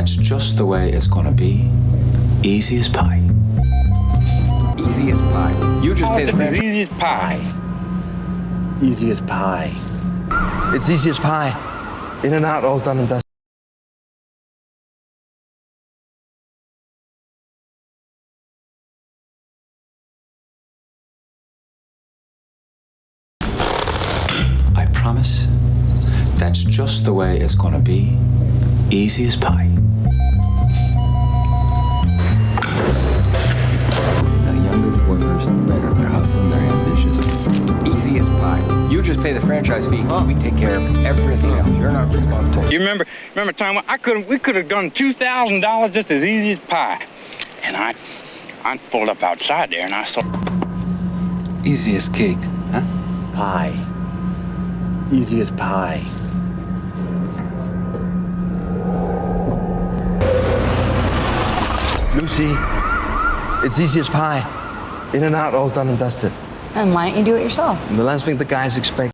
That's just the way it's gonna be. Easy as pie. Easy as pie. You just pay the This is franchise. easy as pie. Easy as pie. It's easy as pie. In and out, all done and dusted. I promise. That's just the way it's gonna be. Easy as pie. The younger the workers, the better. They're hustling, they're ambitious. Easy as pie. You just pay the franchise fee. We take care of everything else. You're not responsible. You remember a time when we could have done $2,000 just as easy as pie. And I pulled up outside there and I saw. Easy as cake, huh? Pie. Easy as pie. Lucy, it's easy as pie. In and out, all done and dusted. And why don't you do it yourself? And the last thing the guys expect